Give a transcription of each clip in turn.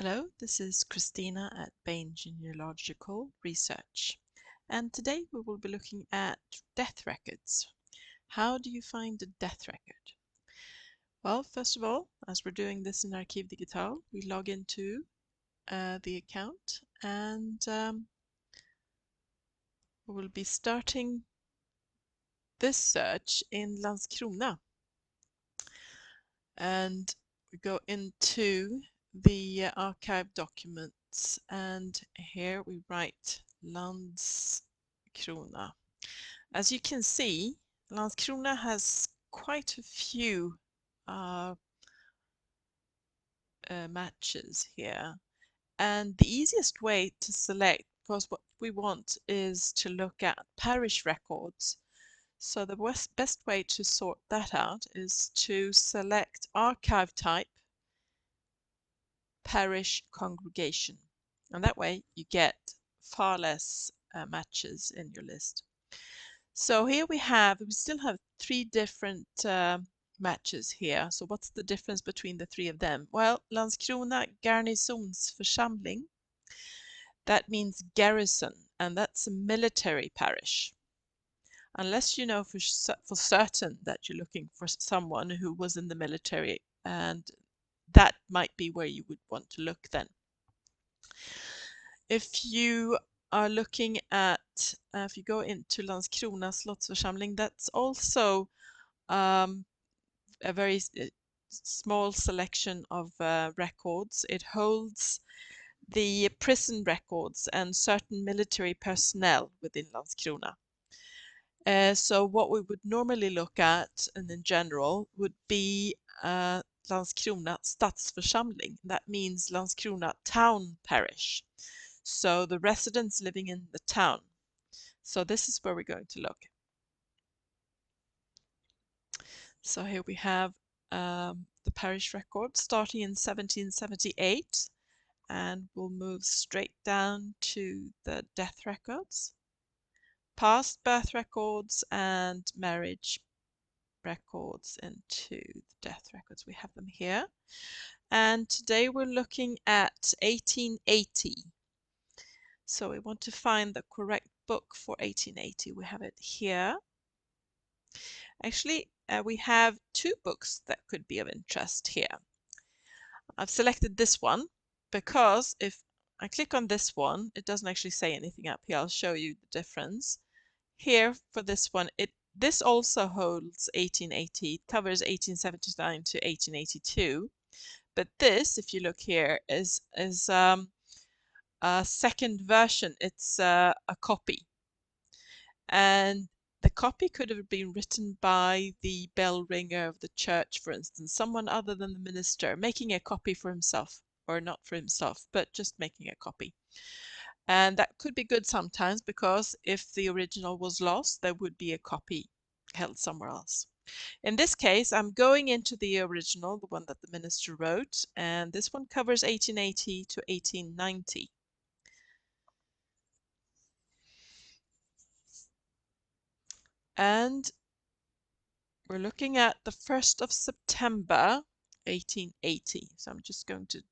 Hello, this is Christina at Bain Genealogical Research, and today we will be looking at death records. How do you find a death record? Well, first of all, as we're doing this in Arkiv Digital, we log into the account and we will be starting this search in Landskrona. And we go into the archive documents, and here we write Landskrona. As you can see, Landskrona has quite a few matches here, and the easiest way to select, because what we want is to look at parish records, so the best way to sort that out is to select archive type parish congregation, and that way you get far less matches in your list. So here we still have three different matches here. So what's the difference between the three of them? Well, Landskrona garnisonsförsamling, that means garrison, and that's a military parish. Unless you know for certain that you're looking for someone who was in the military, and that might be where you would want to look then. If you are looking at, if you go into Landskrona slottsförsamling, that's also a very small selection of records. It holds the prison records and certain military personnel within Landskrona. So what we would normally look at, and in general, would be Landskrona stadsförsamling. That means Landskrona town parish. So the residents living in the town. So this is where we're going to look. So here we have the parish record starting in 1778, and we'll move straight down to the death records, past birth records and marriage records into the death records. We have them here. And today we're looking at 1880. So we want to find the correct book for 1880. We have it here. Actually, we have two books that could be of interest here. I've selected this one because if I click on this one, it doesn't actually say anything up here. I'll show you the difference. Here for this one, this also holds 1880. It covers 1879 to 1882. But this, if you look here, is a second version. It's a copy. And the copy could have been written by the bell ringer of the church, for instance, someone other than the minister, making a copy for himself, or not for himself, but just making a copy. And that could be good sometimes, because if the original was lost, there would be a copy held somewhere else. In this case, I'm going into the original, the one that the minister wrote, and this one covers 1880 to 1890. And we're looking at the 1st of September 1880. So I'm just going to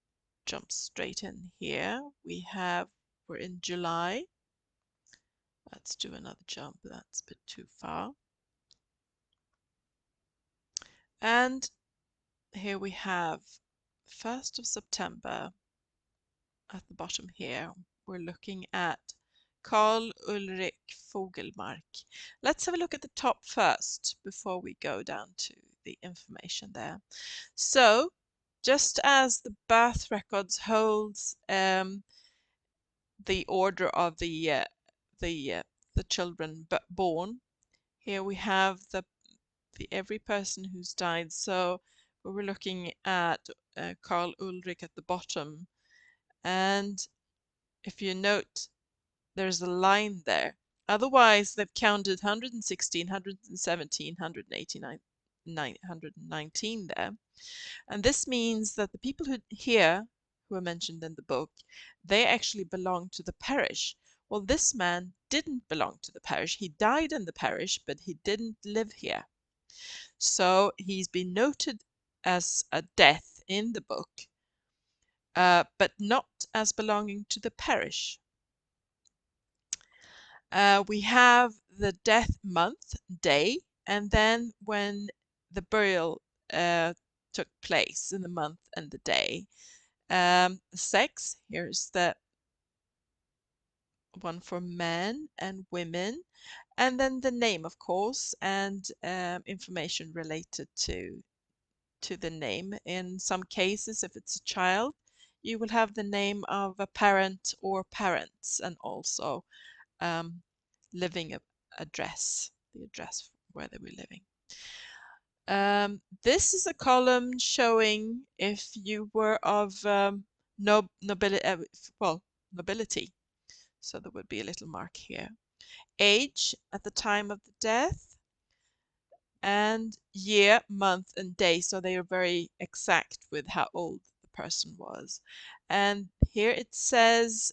jump straight in here. We're in July. Let's do another jump. That's a bit too far. And here we have 1st of September at the bottom here. We're looking at Carl Ulrik Fogelmark. Let's have a look at the top first before we go down to the information there. So, just as the birth records holds the order of the children born, here we have the every person who's died. So we're looking at Carl Ulrik at the bottom, and if you note, there's a line there. Otherwise, they've counted 116, 117, 189, 119 there. And this means that the people who are mentioned in the book, they actually belong to the parish. Well, this man didn't belong to the parish. He died in the parish, but he didn't live here. So he's been noted as a death in the book, but not as belonging to the parish. We have the death month, day, and then when the burial took place in the month and the day. Sex, here's the one for men and women, and then the name, of course, and information related to the name. In some cases, if it's a child, you will have the name of a parent or parents, and also living address, the address where they were living. This is a column showing if you were of nobility. So there would be a little mark here. Age at the time of the death, and year, month, and day. So they are very exact with how old the person was. And here it says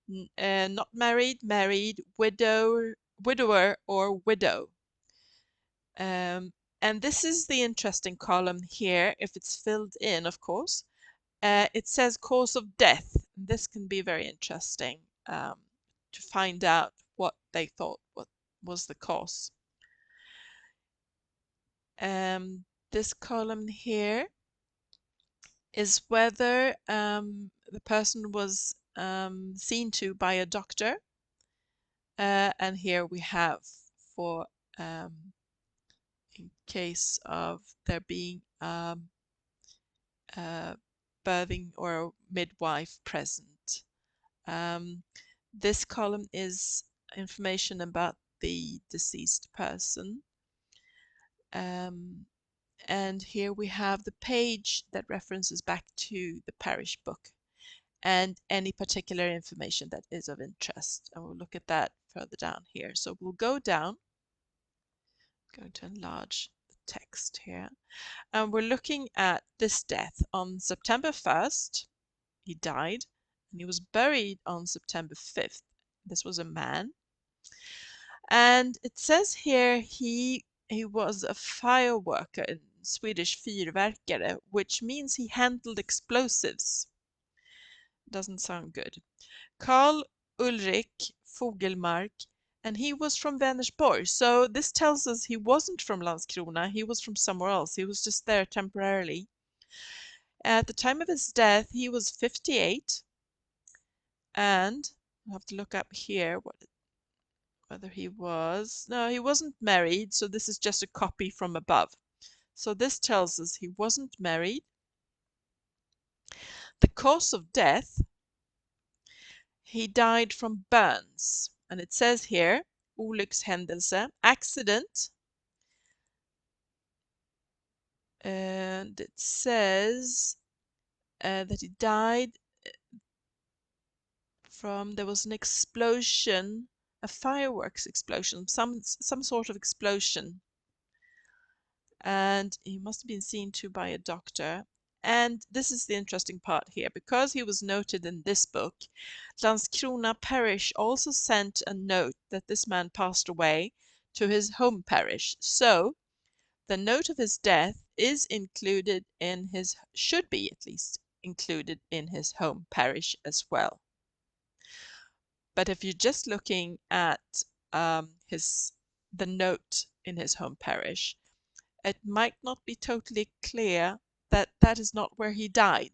not married, married, widower, or widow. And this is the interesting column here, if it's filled in, of course. It says cause of death. This can be very interesting to find out what they thought what was the cause. This column here is whether the person was seen to by a doctor. And here we have for in case of there being birthing or midwife present. This column is information about the deceased person. And here we have the page that references back to the parish book and any particular information that is of interest. And we'll look at that further down here. So we'll go down. I'm going to enlarge the text here. And we're looking at this death on September 1st. He died, and he was buried on September 5th. This was a man. And it says here he was a fireworker in Swedish fyrverkare, which means he handled explosives. Doesn't sound good. Karl Ulrik Fogelmark, and he was from Vänersborg. So this tells us he wasn't from Landskrona, he was from somewhere else. He was just there temporarily. At the time of his death, he was 58. And I'll have to look up here whether he was. No, he wasn't married, so this is just a copy from above. So this tells us he wasn't married. The cause of death, he died from burns. And it says here, olyckshändelse, accident. And it says that he died from, there was an explosion, a fireworks explosion, some sort of explosion. And he must have been seen to by a doctor. And this is the interesting part here. Because he was noted in this book, Landskrona parish also sent a note that this man passed away to his home parish. So the note of his death is included in his, should be at least included in his home parish as well. But if you're just looking at the note in his home parish, it might not be totally clear that that is not where he died.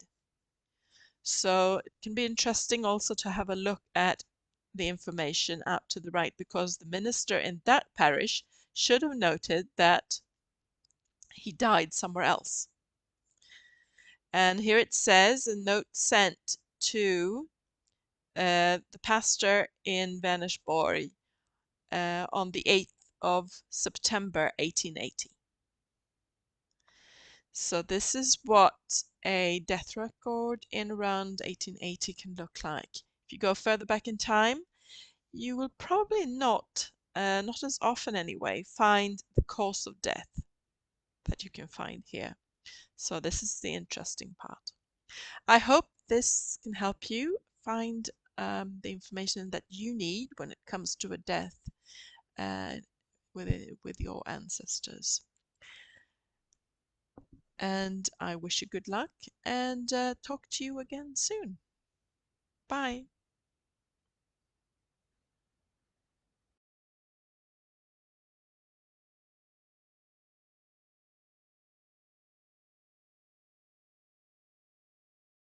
So it can be interesting also to have a look at the information out to the right, because the minister in that parish should have noted that he died somewhere else. And here it says, a note sent to the pastor in Vänersborg on the 8th of September 1880. So this is what a death record in around 1880 can look like. If you go further back in time, you will probably not as often anyway, find the cause of death that you can find here. So this is the interesting part. I hope this can help you find the information that you need when it comes to a death with your ancestors. And I wish you good luck and talk to you again soon. Bye.